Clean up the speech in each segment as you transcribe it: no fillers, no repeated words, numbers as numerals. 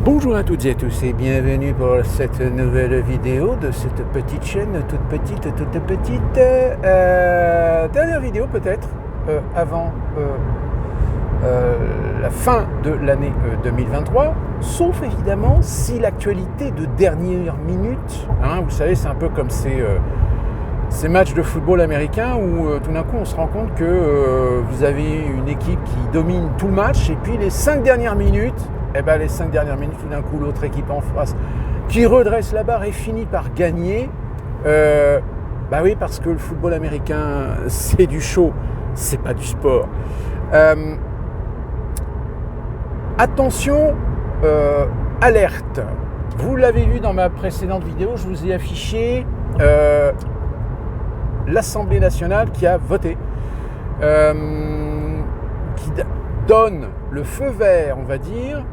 Bonjour à toutes et à tous et bienvenue pour cette nouvelle vidéo de cette petite chaîne, toute petite. Dernière vidéo peut-être avant la fin de l'année 2023, sauf évidemment si l'actualité de dernière minute, vous savez c'est un peu comme ces matchs de football américain où tout d'un coup on se rend compte que vous avez une équipe qui domine tout le match et puis les 5 dernières minutes, tout d'un coup l'autre équipe en face qui redresse la barre et finit par gagner. Oui, parce que le football américain c'est du show, c'est pas du sport. Attention, alerte. Vous l'avez vu dans ma précédente vidéo, je vous ai affiché l'Assemblée nationale qui a voté, qui donne le feu vert, on va dire,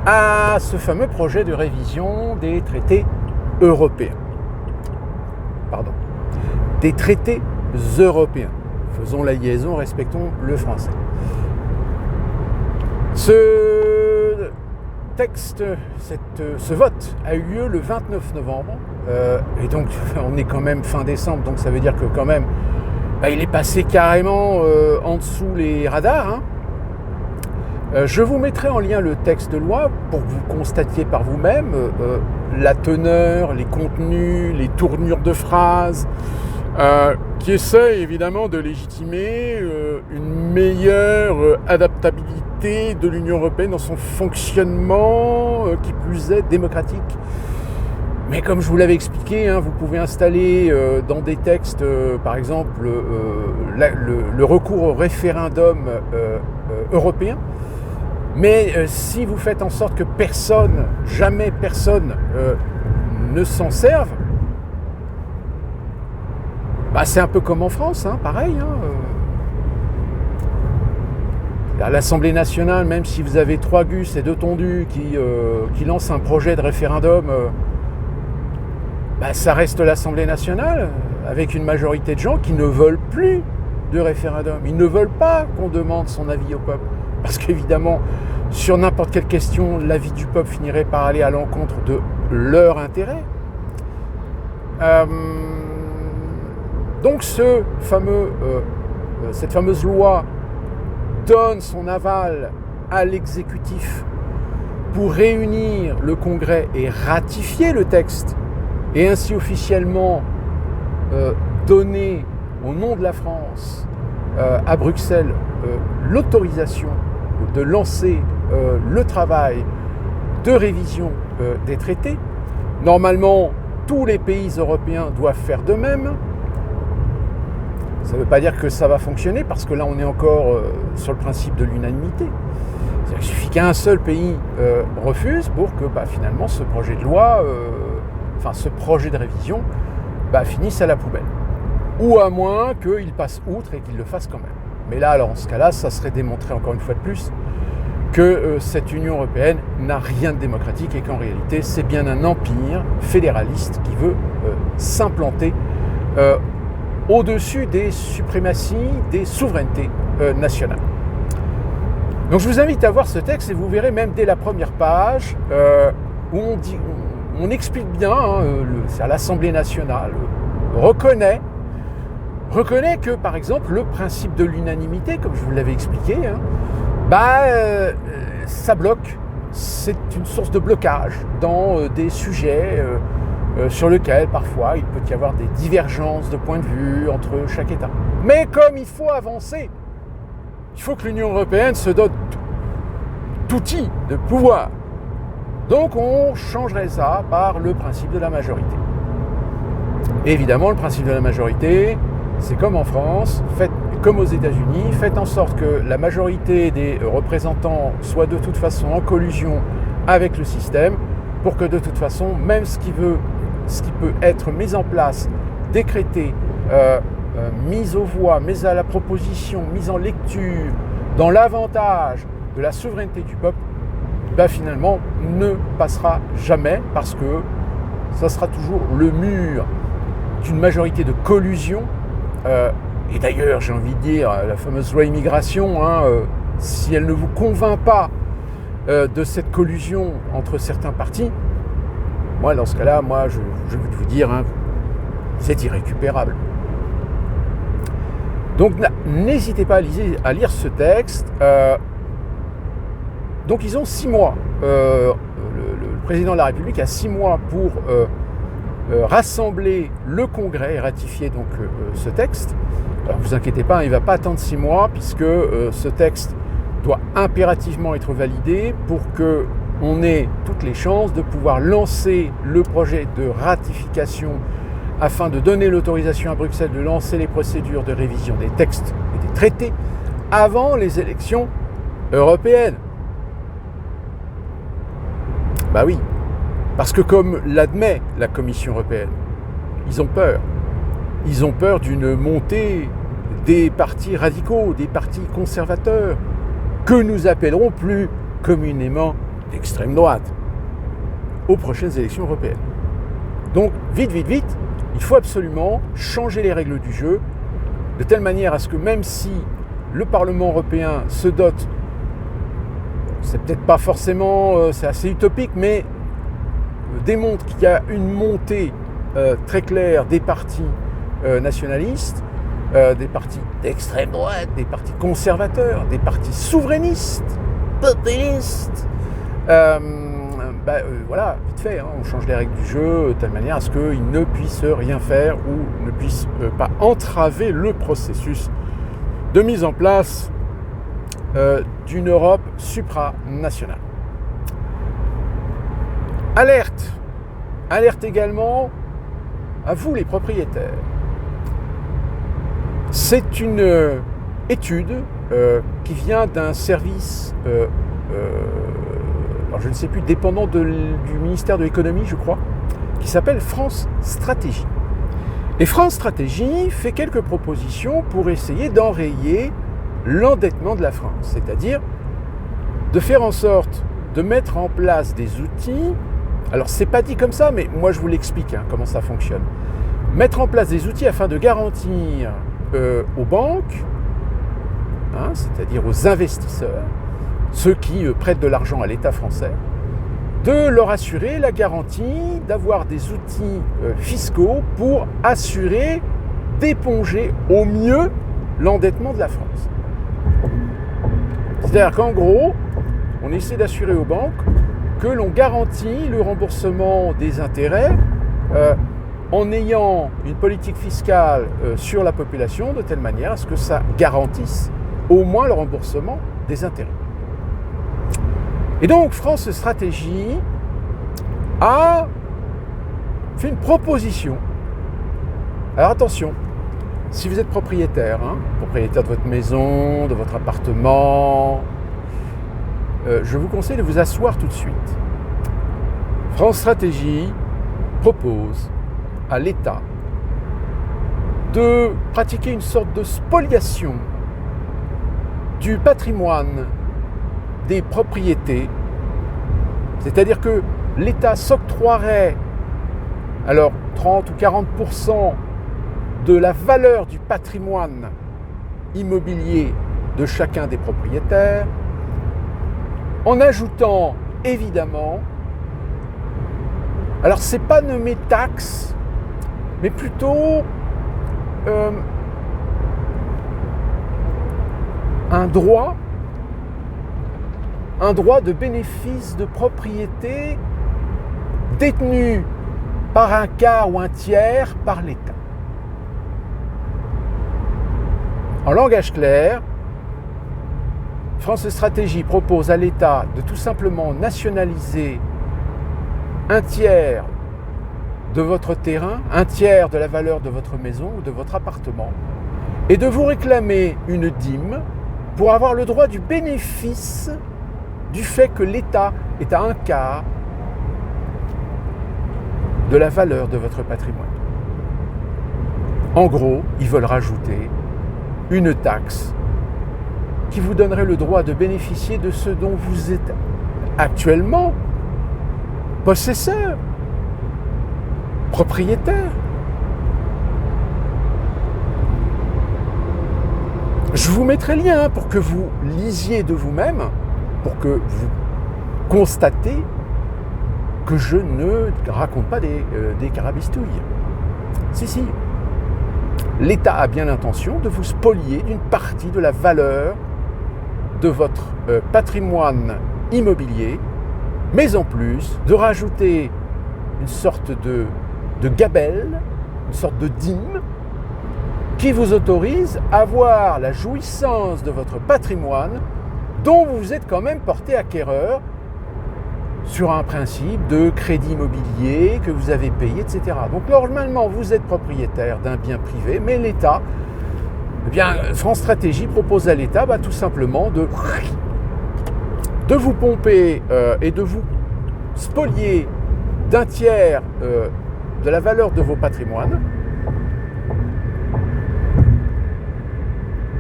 à ce fameux projet de révision des traités européens. Des traités européens. Faisons la liaison, respectons le français. Ce texte, ce vote a eu lieu le 29 novembre, et donc on est quand même fin décembre, donc ça veut dire que quand même, il est passé carrément en dessous les radars. Je vous mettrai en lien le texte de loi pour que vous constatiez par vous-même la teneur, les contenus, les tournures de phrases, qui essaie évidemment de légitimer une meilleure adaptabilité de l'Union européenne dans son fonctionnement, qui plus est démocratique. Mais comme je vous l'avais expliqué, vous pouvez installer dans des textes, par exemple, le recours au référendum européen. Mais si vous faites en sorte que jamais personne ne s'en serve, c'est un peu comme en France, pareil. À l'Assemblée nationale, même si vous avez 3 gus et 2 tondus qui lancent un projet de référendum, ça reste l'Assemblée nationale avec une majorité de gens qui ne veulent plus de référendum. Ils ne veulent pas qu'on demande son avis au peuple. Parce qu'évidemment, sur n'importe quelle question, l'avis du peuple finirait par aller à l'encontre de leur intérêt. Donc cette fameuse loi donne son aval à l'exécutif pour réunir le Congrès et ratifier le texte, et ainsi officiellement donner au nom de la France à Bruxelles l'autorisation de lancer le travail de révision des traités. Normalement, tous les pays européens doivent faire de même. Ça ne veut pas dire que ça va fonctionner, parce que là, on est encore sur le principe de l'unanimité. C'est-à-dire qu'il suffit qu'un seul pays refuse pour que finalement ce projet de loi, ce projet de révision, finisse à la poubelle. Ou à moins qu'il passe outre et qu'il le fasse quand même. Mais là, alors, en ce cas-là, ça serait démontré encore une fois de plus que cette Union européenne n'a rien de démocratique et qu'en réalité, c'est bien un empire fédéraliste qui veut s'implanter au-dessus des suprématies, des souverainetés nationales. Donc je vous invite à voir ce texte et vous verrez même dès la première page où on explique bien, c'est à l'Assemblée nationale, reconnaît que, par exemple, le principe de l'unanimité, comme je vous l'avais expliqué, ça bloque. C'est une source de blocage dans des sujets sur lesquels, parfois, il peut y avoir des divergences de point de vue entre chaque État. Mais comme il faut avancer, il faut que l'Union européenne se dote d'outils, de pouvoir. Donc, on changerait ça par le principe de la majorité. Et évidemment, le principe de la majorité, c'est comme en France, comme aux États-Unis, faites en sorte que la majorité des représentants soit de toute façon en collusion avec le système, pour que de toute façon, même ce qui peut être mis en place, décrété, mis aux voix, mis à la proposition, mis en lecture, dans l'avantage de la souveraineté du peuple, finalement ne passera jamais, parce que ça sera toujours le mur d'une majorité de collusion. Et d'ailleurs, j'ai envie de dire, la fameuse loi immigration, si elle ne vous convainc pas de cette collusion entre certains partis, moi, dans ce cas-là, je veux vous dire, hein, c'est irrécupérable. Donc, n'hésitez pas à lire ce texte. Donc, ils ont 6 mois. Le président de la République a 6 mois pour rassembler le Congrès et ratifier donc ce texte. Alors, vous inquiétez pas, il ne va pas attendre 6 mois, puisque ce texte doit impérativement être validé pour qu'on ait toutes les chances de pouvoir lancer le projet de ratification afin de donner l'autorisation à Bruxelles de lancer les procédures de révision des textes et des traités avant les élections européennes. Bah oui, parce que comme l'admet la Commission européenne, ils ont peur. Ils ont peur d'une montée des partis radicaux, des partis conservateurs, que nous appellerons plus communément d'extrême droite, aux prochaines élections européennes. Donc, vite, il faut absolument changer les règles du jeu, de telle manière à ce que même si le Parlement européen se dote, c'est peut-être pas forcément, c'est assez utopique, mais démontre qu'il y a une montée très claire des partis nationalistes, des partis d'extrême droite, des partis conservateurs, des partis souverainistes, populistes. Voilà, vite fait, hein, on change les règles du jeu de telle manière à ce qu'ils ne puissent rien faire ou ne puissent pas entraver le processus de mise en place d'une Europe supranationale. Alerte également à vous les propriétaires. C'est une étude qui vient d'un service, alors je ne sais plus, dépendant du ministère de l'économie, je crois, qui s'appelle France Stratégie. Et France Stratégie fait quelques propositions pour essayer d'enrayer l'endettement de la France, c'est-à-dire de faire en sorte de mettre en place des outils. Alors c'est pas dit comme ça, mais moi je vous l'explique comment ça fonctionne. Mettre en place des outils afin de garantir aux banques, c'est-à-dire aux investisseurs, ceux qui prêtent de l'argent à l'État français, de leur assurer la garantie d'avoir des outils fiscaux pour assurer d'éponger au mieux l'endettement de la France. C'est-à-dire qu'en gros, on essaie d'assurer aux banques que l'on garantit le remboursement des intérêts en ayant une politique fiscale sur la population de telle manière à ce que ça garantisse au moins le remboursement des intérêts. Et donc France Stratégie a fait une proposition. Alors attention, si vous êtes propriétaire de votre maison, de votre appartement, je vous conseille de vous asseoir tout de suite. France Stratégie propose à l'État de pratiquer une sorte de spoliation du patrimoine des propriétés, c'est-à-dire que l'État s'octroierait alors 30 ou 40% de la valeur du patrimoine immobilier de chacun des propriétaires, en ajoutant évidemment, alors c'est pas nommé taxe, mais plutôt un droit de bénéfice de propriété détenu par un quart ou un tiers par l'État. En langage clair, France Stratégie propose à l'État de tout simplement nationaliser un tiers de votre terrain, un tiers de la valeur de votre maison ou de votre appartement, et de vous réclamer une dîme pour avoir le droit du bénéfice du fait que l'État est à un quart de la valeur de votre patrimoine. En gros, ils veulent rajouter une taxe qui vous donnerait le droit de bénéficier de ce dont vous êtes actuellement possesseur, propriétaire. Je vous mettrai le lien pour que vous lisiez de vous-même, pour que vous constater que je ne raconte pas des carabistouilles. Si. L'État a bien l'intention de vous spolier d'une partie de la valeur de votre patrimoine immobilier, mais en plus de rajouter une sorte de gabelle, une sorte de dîme, qui vous autorise à avoir la jouissance de votre patrimoine dont vous êtes quand même porté acquéreur sur un principe de crédit immobilier que vous avez payé, etc. Donc normalement, vous êtes propriétaire d'un bien privé, mais l'État, eh bien, France Stratégie propose à l'État tout simplement de vous pomper et de vous spolier d'un tiers de la valeur de vos patrimoines.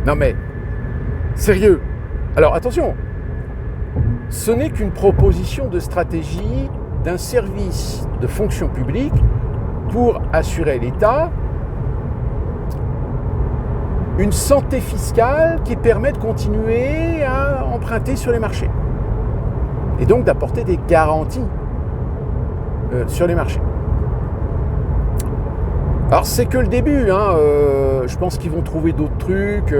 Non mais, sérieux. Alors attention, ce n'est qu'une proposition de stratégie d'un service de fonction publique pour assurer à l'État une santé fiscale qui permet de continuer à emprunter sur les marchés et donc d'apporter des garanties sur les marchés. Alors c'est que le début, je pense qu'ils vont trouver d'autres trucs.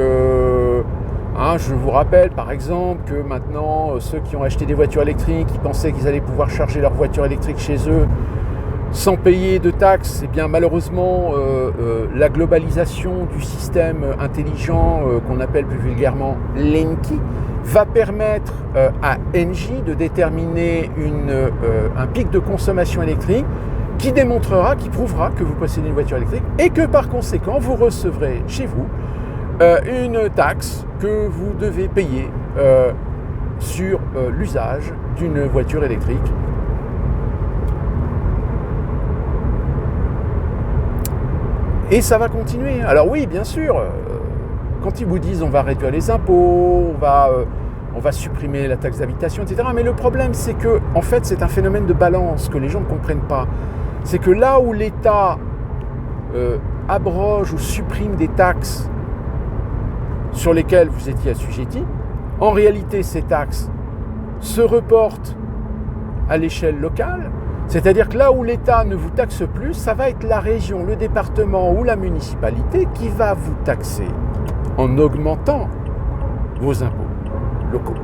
Je vous rappelle par exemple que maintenant ceux qui ont acheté des voitures électriques, qui pensaient qu'ils allaient pouvoir charger leur voiture électrique chez eux sans payer de taxes, eh bien malheureusement la globalisation du système intelligent qu'on appelle plus vulgairement l'ENKI va permettre à Engie de déterminer un pic de consommation électrique qui démontrera, qui prouvera que vous possédez une voiture électrique et que par conséquent vous recevrez chez vous une taxe que vous devez payer sur l'usage d'une voiture électrique. Et ça va continuer. Alors oui, bien sûr, quand ils vous disent on va réduire les impôts, on va supprimer la taxe d'habitation, etc. Mais le problème, c'est que, en fait, c'est un phénomène de balance que les gens ne comprennent pas. C'est que là où l'État abroge ou supprime des taxes sur lesquelles vous étiez assujettis, en réalité, ces taxes se reportent à l'échelle locale. C'est-à-dire que là où l'État ne vous taxe plus, ça va être la région, le département ou la municipalité qui va vous taxer en augmentant vos impôts locaux,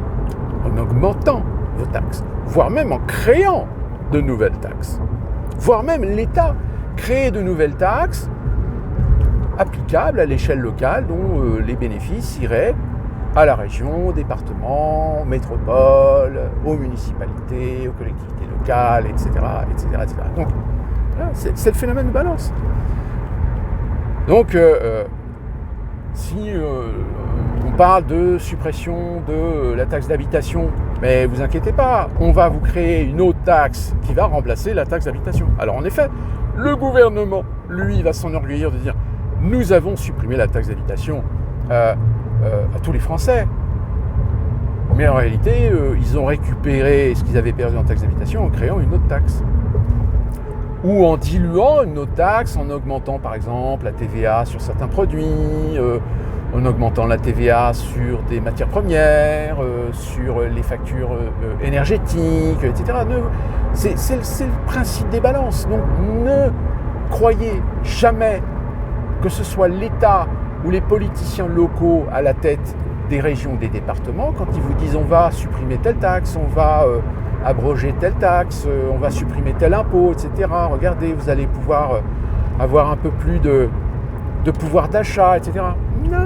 en augmentant vos taxes, voire même en créant de nouvelles taxes, voire même l'État créer de nouvelles taxes applicables à l'échelle locale dont les bénéfices iraient à la région, au département, aux métropoles, aux municipalités, aux collectivités locales, etc. etc. Donc, voilà, c'est le phénomène de balance. Donc, si on parle de suppression de la taxe d'habitation, mais vous inquiétez pas, on va vous créer une autre taxe qui va remplacer la taxe d'habitation. Alors en effet, le gouvernement, lui, va s'enorgueillir de dire « Nous avons supprimé la taxe d'habitation à tous les Français ». Mais en réalité, ils ont récupéré ce qu'ils avaient perdu en taxe d'habitation en créant une autre taxe. Ou en diluant une autre taxe, en augmentant par exemple la TVA sur certains produits, en augmentant la TVA sur des matières premières, sur les factures énergétiques, etc. C'est le principe des balances. Donc ne croyez jamais que ce soit l'État ou les politiciens locaux à la tête des régions, des départements, quand ils vous disent on va supprimer telle taxe, on va abroger telle taxe, on va supprimer tel impôt, etc. Regardez, vous allez pouvoir avoir un peu plus de pouvoir d'achat, etc. Non,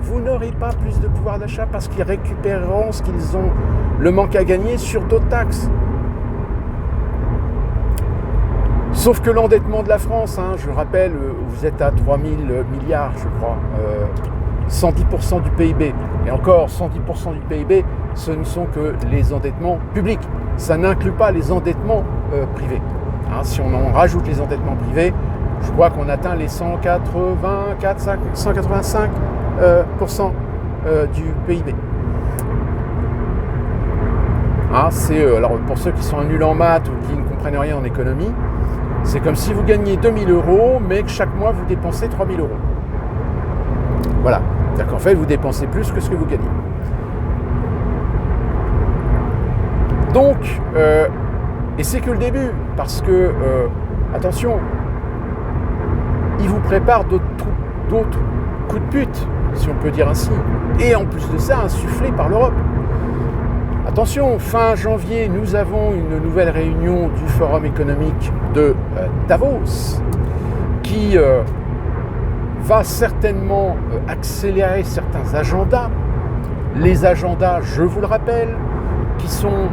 vous n'aurez pas plus de pouvoir d'achat parce qu'ils récupéreront ce qu'ils ont, le manque à gagner sur d'autres taxes. Sauf que l'endettement de la France, je rappelle, vous êtes à 3 000 milliards, je crois, 110% du PIB. Et encore, 110% du PIB, ce ne sont que les endettements publics. Ça n'inclut pas les endettements privés. Si on en rajoute les endettements privés, je crois qu'on atteint les 185% du PIB. Alors pour ceux qui sont nuls en maths ou qui ne comprennent rien en économie, c'est comme si vous gagnez 2 000 €, mais que chaque mois vous dépensez 3 000 €. Voilà. C'est-à-dire qu'en fait, vous dépensez plus que ce que vous gagnez. Donc, et c'est que le début, parce que, attention, il vous prépare d'autres coups de pute, si on peut dire ainsi. Et en plus de ça, insufflé par l'Europe. Attention, fin janvier, nous avons une nouvelle réunion du Forum économique de Davos qui va certainement accélérer certains agendas. Les agendas, je vous le rappelle, qui sont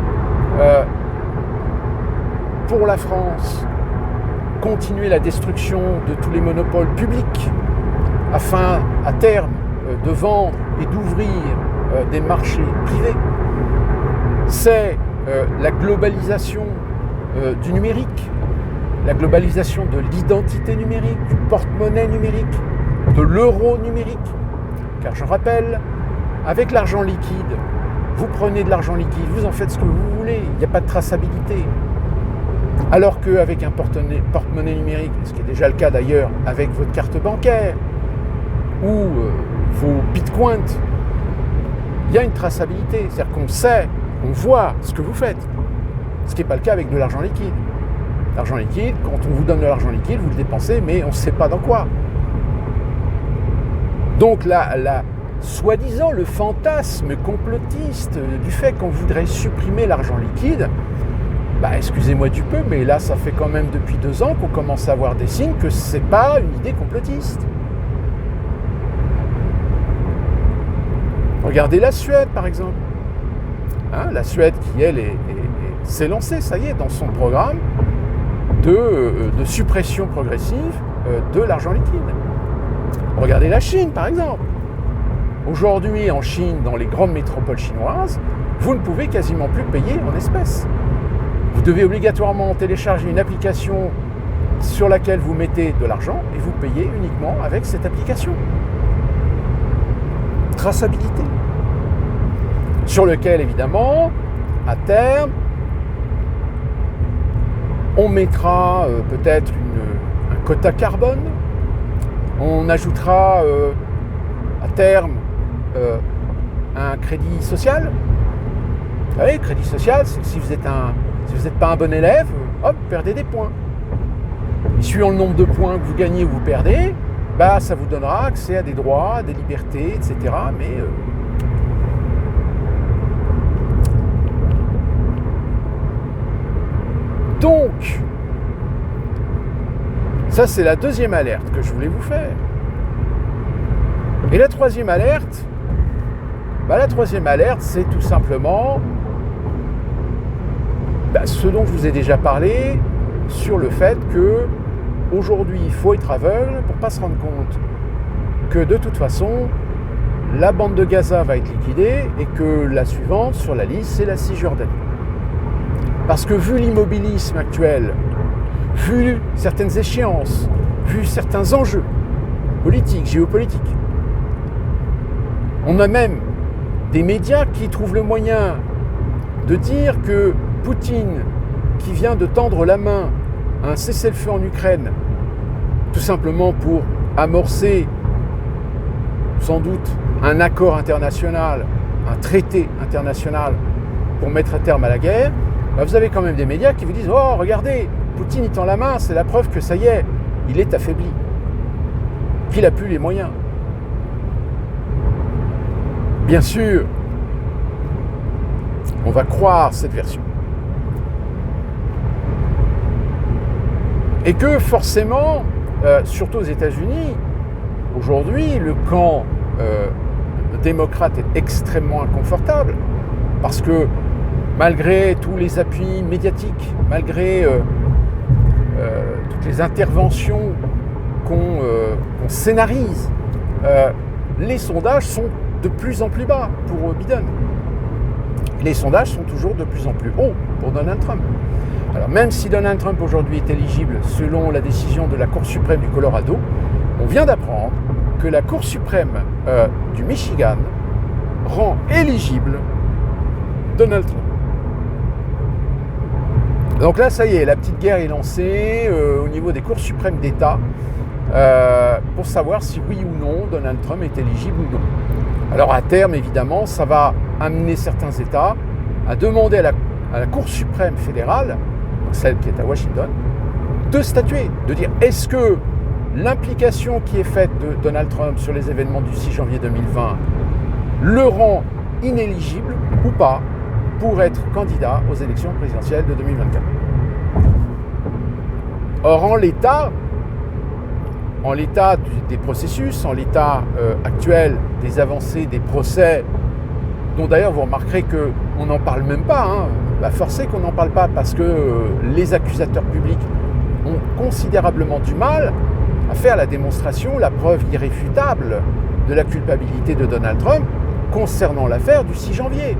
pour la France, continuer la destruction de tous les monopoles publics afin, à terme, de vendre et d'ouvrir des marchés privés. C'est la globalisation du numérique, la globalisation de l'identité numérique, du porte-monnaie numérique, de l'euro numérique. Car je rappelle, avec l'argent liquide, vous prenez de l'argent liquide, vous en faites ce que vous voulez, il n'y a pas de traçabilité. Alors qu'avec un porte-monnaie numérique, ce qui est déjà le cas d'ailleurs avec votre carte bancaire ou vos bitcoins, il y a une traçabilité. C'est-à-dire qu'on sait, on voit ce que vous faites. Ce qui n'est pas le cas avec de l'argent liquide. L'argent liquide, quand on vous donne de l'argent liquide, vous le dépensez, mais on ne sait pas dans quoi. Donc soi-disant, le fantasme complotiste du fait qu'on voudrait supprimer l'argent liquide, excusez-moi du peu, mais là, ça fait quand même depuis 2 ans qu'on commence à avoir des signes que ce n'est pas une idée complotiste. Regardez la Suède, par exemple. La Suède qui, elle, s'est lancée, ça y est, dans son programme de suppression progressive de l'argent liquide. Regardez la Chine, par exemple. Aujourd'hui, en Chine, dans les grandes métropoles chinoises, vous ne pouvez quasiment plus payer en espèces. Vous devez obligatoirement télécharger une application sur laquelle vous mettez de l'argent et vous payez uniquement avec cette application. Traçabilité. Sur lequel, évidemment, à terme, on mettra peut-être un quota carbone. On ajoutera à terme un crédit social. Vous savez, crédit social, c'est que si vous n'êtes pas un bon élève, hop, vous perdez des points. Et suivant le nombre de points que vous gagnez ou vous perdez, ça vous donnera accès à des droits, à des libertés, etc. Mais donc, ça c'est la deuxième alerte que je voulais vous faire. Et la troisième alerte, c'est tout simplement ce dont je vous ai déjà parlé sur le fait que aujourd'hui il faut être aveugle pour ne pas se rendre compte que de toute façon la bande de Gaza va être liquidée et que la suivante sur la liste c'est la Cisjordanie. Parce que vu l'immobilisme actuel, vu certaines échéances, vu certains enjeux politiques, géopolitiques, on a même des médias qui trouvent le moyen de dire que Poutine, qui vient de tendre la main à un cessez-le-feu en Ukraine, tout simplement pour amorcer sans doute un accord international, un traité international pour mettre un terme à la guerre, vous avez quand même des médias qui vous disent « Oh, regardez, Poutine il tend la main, c'est la preuve que ça y est, il est affaibli, qu'il n'a plus les moyens. » Bien sûr, on va croire cette version. Et que forcément, surtout aux États-Unis, aujourd'hui, le camp démocrate est extrêmement inconfortable parce que malgré tous les appuis médiatiques, malgré toutes les interventions qu'on scénarise, les sondages sont de plus en plus bas pour Biden. Les sondages sont toujours de plus en plus hauts pour Donald Trump. Alors même si Donald Trump aujourd'hui est éligible selon la décision de la Cour suprême du Colorado, on vient d'apprendre que la Cour suprême du Michigan rend éligible Donald Trump. Donc là, ça y est, la petite guerre est lancée au niveau des cours suprêmes d'État pour savoir si oui ou non Donald Trump est éligible ou non. Alors à terme, évidemment, ça va amener certains États à demander à la à la Cour suprême fédérale, celle qui est à Washington, de statuer, de dire est-ce que l'implication qui est faite de Donald Trump sur les événements du 6 janvier 2020 le rend inéligible ou pas pour être candidat aux élections présidentielles de 2024. Or, en l'état des processus, en l'état actuel des avancées, des procès, dont d'ailleurs vous remarquerez qu'on n'en parle même pas, forcé qu'on n'en parle pas parce que les accusateurs publics ont considérablement du mal à faire la démonstration, la preuve irréfutable de la culpabilité de Donald Trump concernant l'affaire du 6 janvier.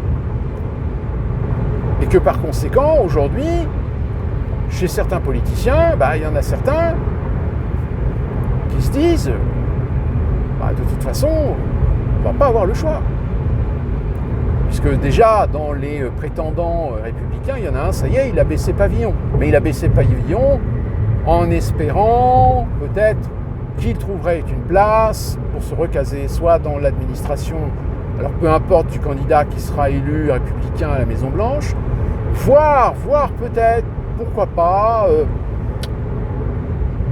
Et que par conséquent, aujourd'hui, chez certains politiciens, il y en a certains qui se disent de toute façon, on ne va pas avoir le choix. Puisque déjà, dans les prétendants républicains, il y en a un, ça y est, il a baissé pavillon. Mais il a baissé pavillon en espérant peut-être qu'il trouverait une place pour se recaser soit dans l'administration, alors peu importe du candidat qui sera élu républicain à la Maison-Blanche, voire peut-être, pourquoi pas,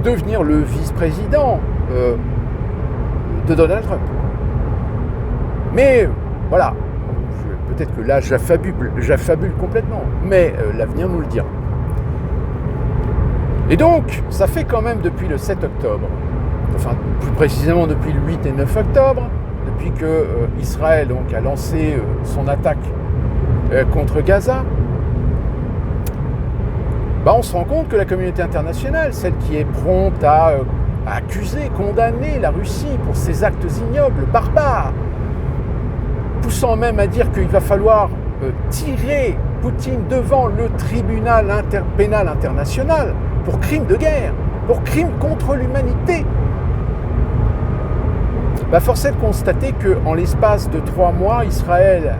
devenir le vice-président de Donald Trump. Mais voilà, peut-être que là j'affabule complètement, mais l'avenir nous le dira. Et donc, ça fait quand même depuis le 7 octobre, enfin plus précisément depuis le 8 et 9 octobre, depuis que Israël donc, a lancé son attaque contre Gaza, on se rend compte que la communauté internationale, celle qui est prompte à accuser, condamner la Russie pour ses actes ignobles, barbares, poussant même à dire qu'il va falloir tirer Poutine devant le tribunal pénal international pour crimes de guerre, pour crimes contre l'humanité. Force est de constater qu'en l'espace de 3 mois, Israël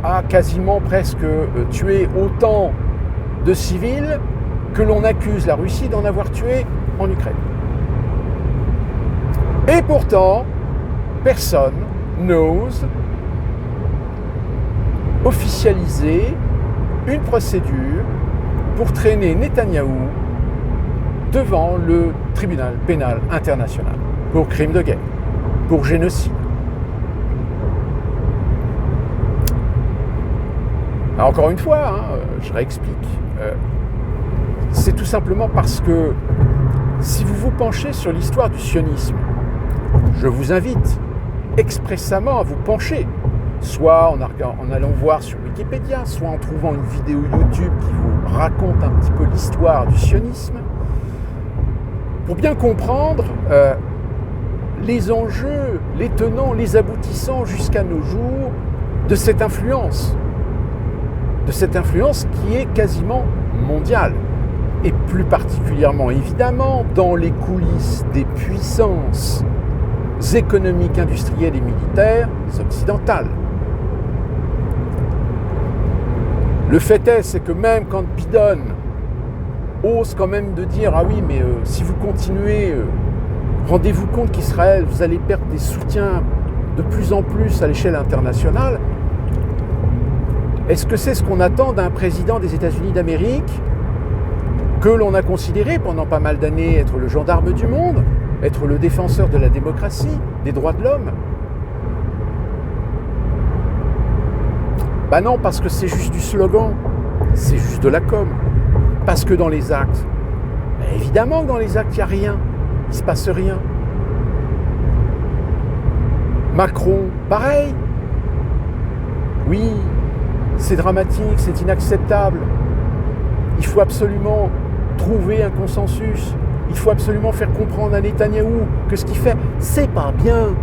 a quasiment presque tué autant de civils que l'on accuse la Russie d'en avoir tué en Ukraine. Et pourtant, personne n'ose officialiser une procédure pour traîner Netanyahou devant le tribunal pénal international pour crimes de guerre, pour génocide. Alors, encore une fois, je réexplique. C'est tout simplement parce que si vous vous penchez sur l'histoire du sionisme, je vous invite expressément à vous pencher, soit en allant voir sur Wikipédia, soit en trouvant une vidéo YouTube qui vous raconte un petit peu l'histoire du sionisme, pour bien comprendre les enjeux, les tenants, les aboutissants jusqu'à nos jours de cette influence qui est quasiment mondiale, et plus particulièrement évidemment dans les coulisses des puissances économiques, industrielles et militaires occidentales. Le fait est, c'est que même quand Biden ose quand même de dire « Ah oui, mais si vous continuez, rendez-vous compte qu'Israël, vous allez perdre des soutiens de plus en plus à l'échelle internationale », est-ce que c'est ce qu'on attend d'un président des États-Unis d'Amérique que l'on a considéré pendant pas mal d'années être le gendarme du monde, être le défenseur de la démocratie, des droits de l'homme? Non, parce que c'est juste du slogan, c'est juste de la com. Parce que dans les actes, évidemment que dans les actes, il n'y a rien, il ne se passe rien. Macron, pareil. Oui, c'est dramatique, c'est inacceptable. Il faut absolument trouver un consensus. Il faut absolument faire comprendre à Netanyahou que ce qu'il fait, c'est pas bien.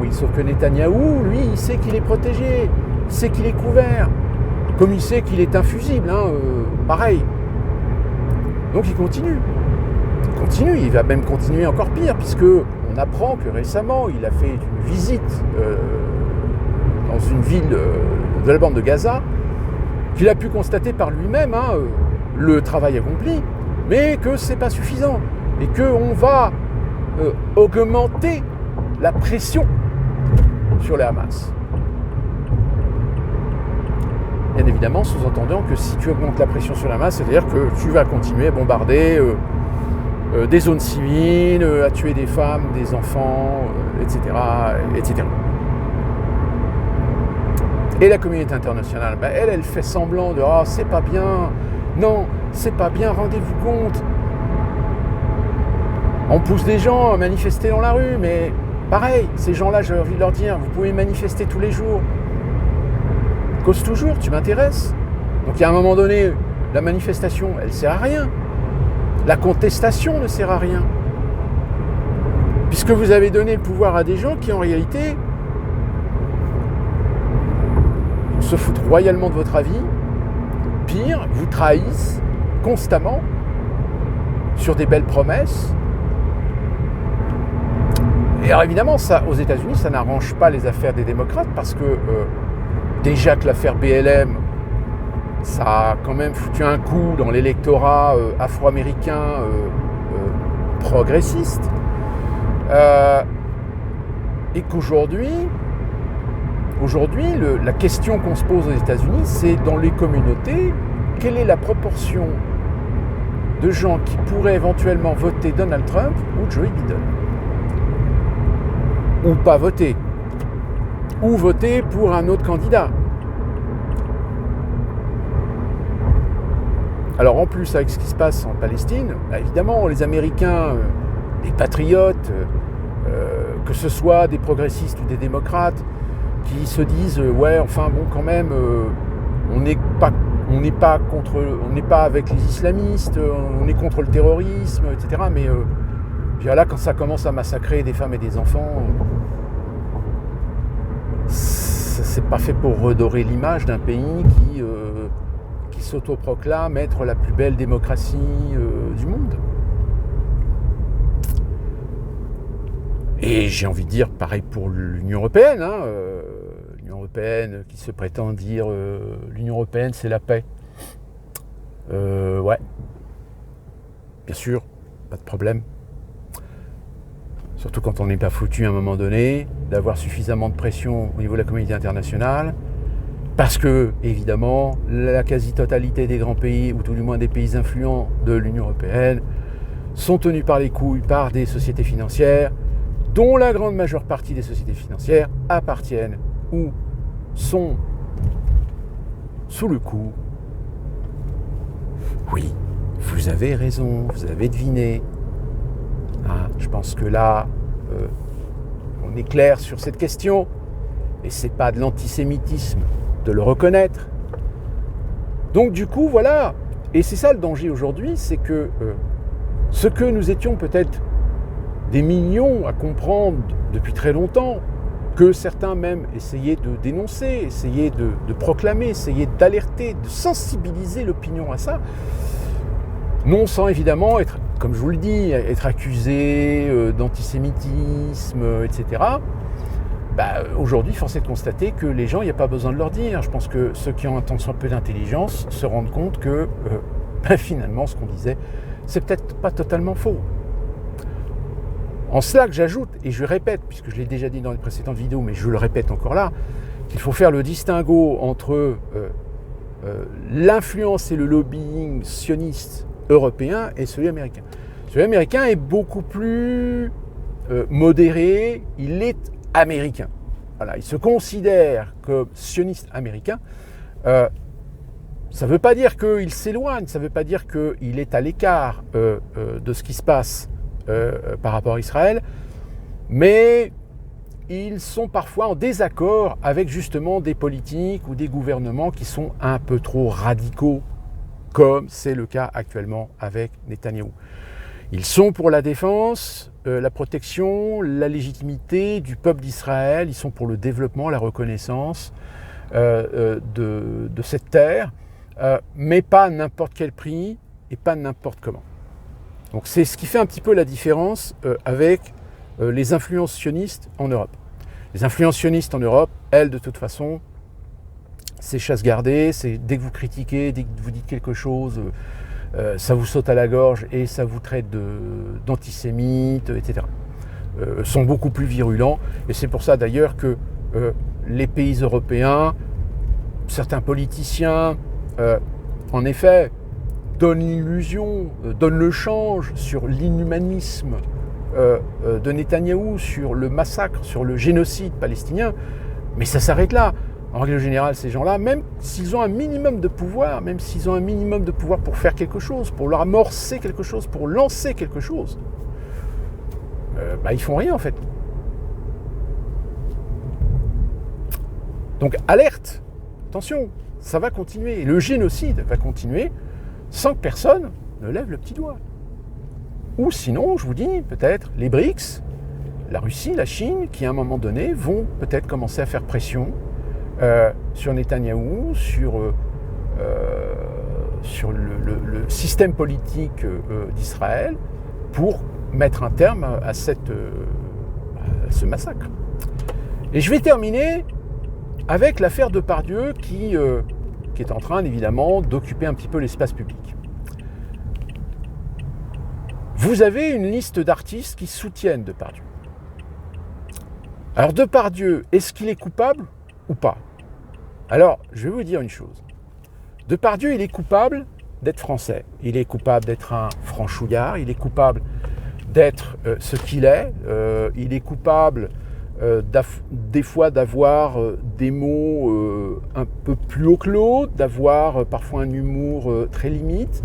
Oui, sauf que Netanyahou, lui, il sait qu'il est protégé, il sait qu'il est couvert, comme il sait qu'il est infusible, pareil. Donc il continue, il va même continuer encore pire, puisque on apprend que récemment, il a fait une visite dans une ville de la bande de Gaza, qu'il a pu constater par lui-même le travail accompli, mais que c'est pas suffisant, et qu'on va augmenter la pression sur les Hamas. bien évidemment sous-entendant que si tu augmentes la pression sur la masse, c'est-à-dire que tu vas continuer à bombarder des zones civiles, à tuer des femmes, des enfants, etc., etc. Et la communauté internationale, elle fait semblant de « Ah, c'est pas bien, non, c'est pas bien, rendez-vous compte ». On pousse des gens à manifester dans la rue, mais pareil, ces gens-là, j'ai envie de leur dire, vous pouvez manifester tous les jours. Cause toujours, tu m'intéresses. Donc il y a un moment donné, la manifestation, elle ne sert à rien. La contestation ne sert à rien. Puisque vous avez donné le pouvoir à des gens qui, en réalité, se foutent royalement de votre avis, pire, vous trahissent constamment sur des belles promesses. Et alors évidemment, ça, aux États-Unis, ça n'arrange pas les affaires des démocrates parce que déjà que l'affaire BLM, ça a quand même foutu un coup dans l'électorat afro-américain progressiste. Et qu'aujourd'hui, la question qu'on se pose aux États-Unis, c'est dans les communautés, quelle est la proportion de gens qui pourraient éventuellement voter Donald Trump ou Joe Biden ? Ou pas voter, ou voter pour un autre candidat. Alors en plus, avec ce qui se passe en Palestine, évidemment, les Américains, les patriotes, que ce soit des progressistes ou des démocrates, qui se disent ouais, enfin bon, quand même, on n'est pas avec les islamistes, on est contre le terrorisme, etc. Mais puis là, quand ça commence à massacrer des femmes et des enfants, c'est pas fait pour redorer l'image d'un pays qui s'autoproclame être la plus belle démocratie du monde. Et j'ai envie de dire pareil pour l'Union européenne. L'Union européenne qui se prétend dire l'Union européenne c'est la paix. Ouais, bien sûr, pas de problème. Surtout quand on n'est pas foutu à un moment donné d'avoir suffisamment de pression au niveau de la communauté internationale, parce que, évidemment, la quasi-totalité des grands pays, ou tout du moins des pays influents de l'Union européenne, sont tenus par les couilles par des sociétés financières, dont la grande majeure partie des sociétés financières appartiennent ou sont sous le coup. Oui, vous avez raison, vous avez deviné. Je pense que là, on est clair sur cette question, et c'est pas de l'antisémitisme de le reconnaître. Donc du coup, voilà, et c'est ça le danger aujourd'hui, c'est que ce que nous étions peut-être des millions à comprendre depuis très longtemps, que certains même essayaient de dénoncer, essayaient de proclamer, essayaient d'alerter, de sensibiliser l'opinion à ça, non sans évidemment être, comme je vous le dis, être accusé d'antisémitisme, etc. Aujourd'hui, force est de constater que les gens, il n'y a pas besoin de leur dire. Je pense que ceux qui ont un tant soit peu d'intelligence se rendent compte que finalement, ce qu'on disait, c'est peut-être pas totalement faux. En cela que j'ajoute, et je répète, puisque je l'ai déjà dit dans les précédentes vidéos, mais je le répète encore là, qu'il faut faire le distinguo entre l'influence et le lobbying sioniste européen et celui américain. Celui américain est beaucoup plus modéré, il est américain. Voilà, il se considère comme sioniste américain. Ça ne veut pas dire qu'il s'éloigne, ça ne veut pas dire qu'il est à l'écart de ce qui se passe par rapport à Israël, mais ils sont parfois en désaccord avec justement des politiques ou des gouvernements qui sont un peu trop radicaux, comme c'est le cas actuellement avec Netanyahou. Ils sont pour la défense, la protection, la légitimité du peuple d'Israël, ils sont pour le développement, la reconnaissance de cette terre, mais pas à n'importe quel prix et pas n'importe comment. Donc c'est ce qui fait un petit peu la différence avec les influences sionistes en Europe. Les influences sionistes en Europe, elles, de toute façon, c'est chasse gardée, c'est dès que vous critiquez, dès que vous dites quelque chose, ça vous saute à la gorge et ça vous traite d'antisémite, etc. Sont beaucoup plus virulents, et c'est pour ça d'ailleurs que les pays européens certains politiciens, en effet, donnent l'illusion, donnent le change sur l'inhumanisme de Netanyahou, sur le massacre, sur le génocide palestinien, mais ça s'arrête là. En règle générale, ces gens-là, même s'ils ont un minimum de pouvoir, pour faire quelque chose, pour leur amorcer quelque chose, pour lancer quelque chose, ils font rien en fait. Donc alerte, attention, ça va continuer. Le génocide va continuer sans que personne ne lève le petit doigt. Ou sinon, je vous dis, peut-être les BRICS, la Russie, la Chine, qui à un moment donné vont peut-être commencer à faire pression sur Netanyahou, sur le système politique d'Israël, pour mettre un terme à ce massacre. Et je vais terminer avec l'affaire Depardieu qui est en train, évidemment, d'occuper un petit peu l'espace public. Vous avez une liste d'artistes qui soutiennent Depardieu. Alors Depardieu, est-ce qu'il est coupable ou pas? Alors, je vais vous dire une chose. Depardieu, il est coupable d'être français. Il est coupable d'être un franchouillard. Il est coupable d'être ce qu'il est. Il est coupable des fois d'avoir des mots un peu plus haut que l'autre, d'avoir parfois un humour très limite,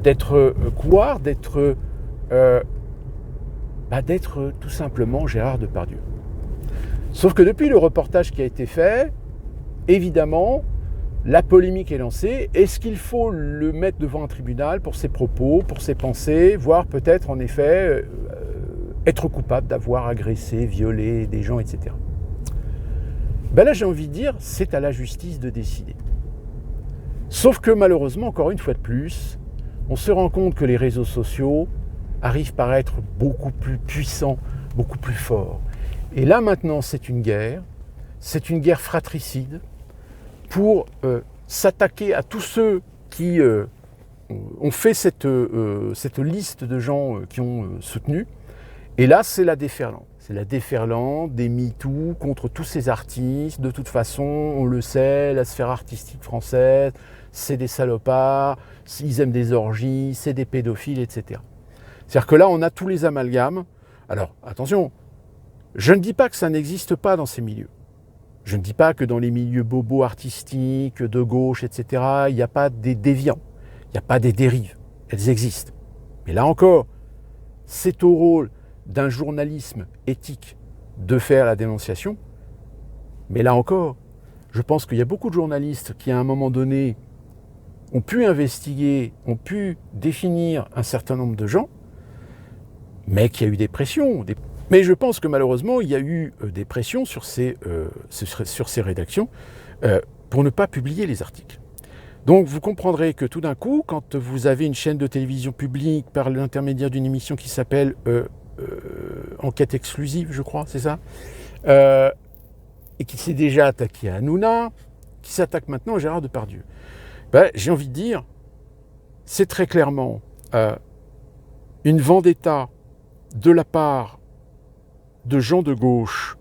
d'être couard, d'être tout simplement Gérard Depardieu. Sauf que depuis le reportage qui a été fait, évidemment, la polémique est lancée. Est-ce qu'il faut le mettre devant un tribunal pour ses propos, pour ses pensées, voire peut-être en effet être coupable d'avoir agressé, violé des gens, etc. Là, j'ai envie de dire, c'est à la justice de décider. Sauf que malheureusement, encore une fois de plus, on se rend compte que les réseaux sociaux arrivent par être beaucoup plus puissants, beaucoup plus forts. Et là maintenant, c'est une guerre fratricide pour s'attaquer à tous ceux qui ont fait cette liste de gens qui ont soutenu. Et là, c'est la déferlante. C'est la déferlante des MeToo contre tous ces artistes. De toute façon, on le sait, la sphère artistique française, c'est des salopards, ils aiment des orgies, c'est des pédophiles, etc. C'est-à-dire que là, on a tous les amalgames. Alors, attention, je ne dis pas que ça n'existe pas dans ces milieux. Je ne dis pas que dans les milieux bobos artistiques, de gauche, etc., il n'y a pas des déviants, il n'y a pas des dérives. Elles existent. Mais là encore, c'est au rôle d'un journalisme éthique de faire la dénonciation. Mais là encore, je pense qu'il y a beaucoup de journalistes qui, à un moment donné, ont pu investiguer, ont pu définir un certain nombre de gens, mais qu'il y a eu des pressions. Mais je pense que malheureusement, il y a eu des pressions sur ces rédactions pour ne pas publier les articles. Donc vous comprendrez que tout d'un coup, quand vous avez une chaîne de télévision publique par l'intermédiaire d'une émission qui s'appelle Enquête exclusive, je crois, c'est ça, et qui s'est déjà attaqué à Hanouna, qui s'attaque maintenant à Gérard Depardieu. J'ai envie de dire, c'est très clairement une vendetta de la part de gens de gauche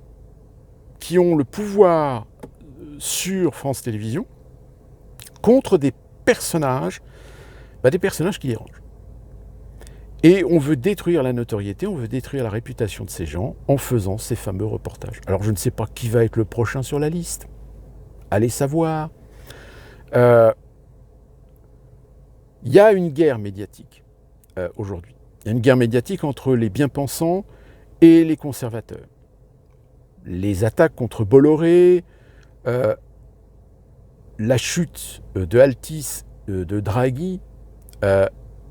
qui ont le pouvoir sur France Télévisions contre des personnages qui dérangent. Et on veut détruire la notoriété, on veut détruire la réputation de ces gens en faisant ces fameux reportages. Alors je ne sais pas qui va être le prochain sur la liste. Allez savoir. Il y a une guerre médiatique aujourd'hui. Il y a une guerre médiatique entre les bien-pensants et les conservateurs. Les attaques contre Bolloré, la chute de Altis, de Draghi,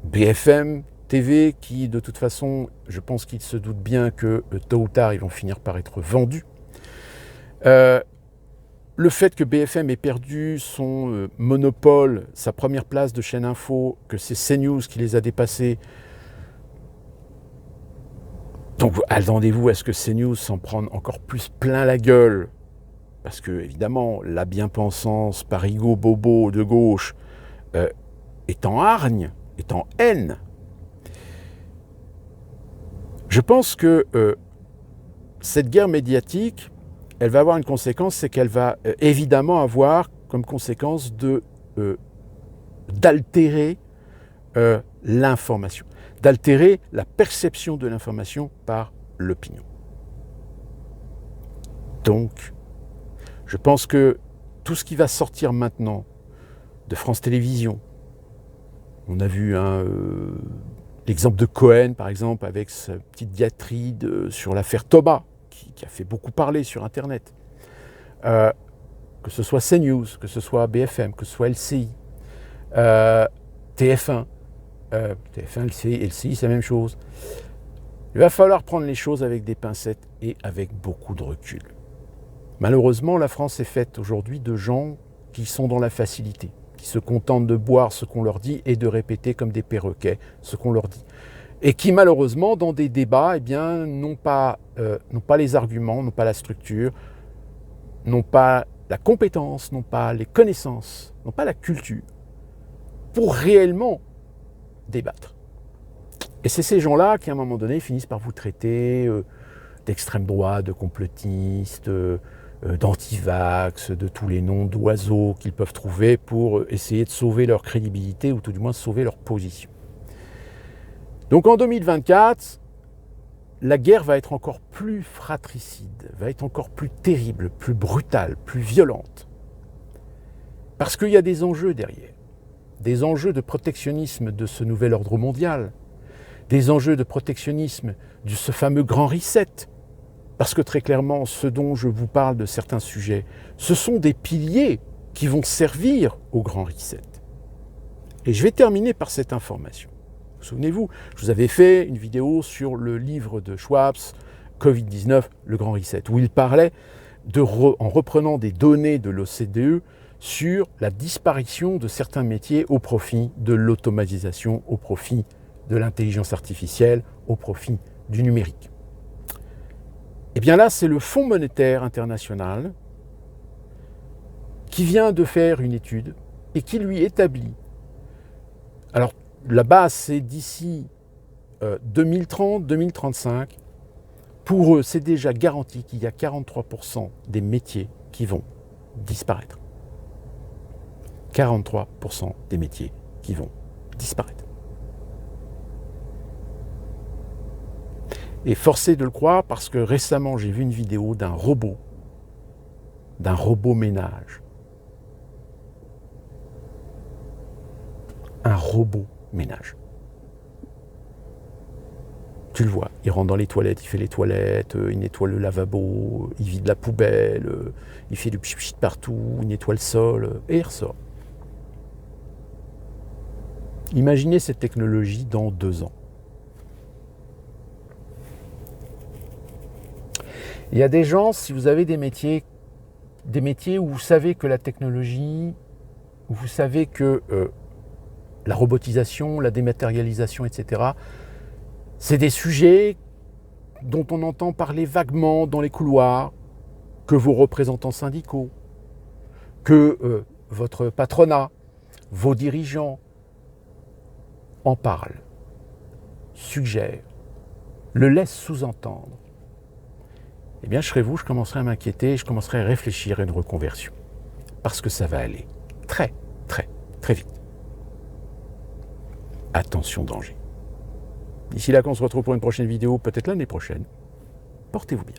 BFM TV, qui de toute façon, je pense qu'ils se doutent bien que tôt ou tard, ils vont finir par être vendus. Le fait que BFM ait perdu son monopole, sa première place de chaîne info, que c'est CNews qui les a dépassés. Donc attendez-vous à ce que CNews s'en prenne encore plus plein la gueule, parce que évidemment la bien-pensance parigo bobo de gauche est en hargne, est en haine. Je pense que cette guerre médiatique, elle va avoir une conséquence, c'est qu'elle va évidemment avoir comme conséquence d'altérer l'information, d'altérer la perception de l'information par l'opinion. Donc, je pense que tout ce qui va sortir maintenant de France Télévisions, on a vu l'exemple de Cohen, par exemple, avec sa petite diatribe sur l'affaire Thomas, qui a fait beaucoup parler sur Internet. Que ce soit CNews, que ce soit BFM, que ce soit LCI, TF1, LCI, c'est la même chose. Il va falloir prendre les choses avec des pincettes et avec beaucoup de recul. Malheureusement, la France est faite aujourd'hui de gens qui sont dans la facilité, qui se contentent de boire ce qu'on leur dit et de répéter comme des perroquets ce qu'on leur dit. Et qui, malheureusement, dans des débats, n'ont pas les arguments, n'ont pas la structure, n'ont pas la compétence, n'ont pas les connaissances, n'ont pas la culture pour réellement débattre. Et c'est ces gens-là qui, à un moment donné, finissent par vous traiter d'extrême droite, de complotistes, d'antivax, de tous les noms d'oiseaux qu'ils peuvent trouver pour essayer de sauver leur crédibilité ou tout du moins sauver leur position. Donc en 2024, la guerre va être encore plus fratricide, va être encore plus terrible, plus brutale, plus violente. Parce qu'il y a des enjeux derrière. Des enjeux de protectionnisme de ce nouvel ordre mondial. Des enjeux de protectionnisme de ce fameux grand reset. Parce que très clairement, ce dont je vous parle de certains sujets, ce sont des piliers qui vont servir au grand reset. Et je vais terminer par cette information. Souvenez-vous, je vous avais fait une vidéo sur le livre de Schwab, Covid-19, le grand reset, où il parlait, en reprenant des données de l'OCDE, sur la disparition de certains métiers au profit de l'automatisation, au profit de l'intelligence artificielle, au profit du numérique. Et bien là, c'est le Fonds monétaire international qui vient de faire une étude et qui lui établit. Alors, la base, c'est d'ici 2030-2035. Pour eux, c'est déjà garanti qu'il y a 43% des métiers qui vont disparaître. 43% des métiers qui vont disparaître. Et forcé de le croire parce que récemment, j'ai vu une vidéo d'un robot ménage. Un robot ménage. Tu le vois, il rentre dans les toilettes, il fait les toilettes, il nettoie le lavabo, il vide la poubelle, il fait du pchit partout, il nettoie le sol, et il ressort. Imaginez cette technologie dans 2 ans. Il y a des gens, si vous avez des métiers où vous savez que la technologie, où vous savez que la robotisation, la dématérialisation, etc., c'est des sujets dont on entend parler vaguement dans les couloirs, que vos représentants syndicaux, que votre patronat, vos dirigeants en parlent, suggèrent, le laissent sous-entendre. Eh bien, je serais vous, je commencerai à m'inquiéter, je commencerai à réfléchir à une reconversion. Parce que ça va aller très, très, très vite. Attention, danger. D'ici là, qu'on se retrouve pour une prochaine vidéo, peut-être l'année prochaine. Portez-vous bien.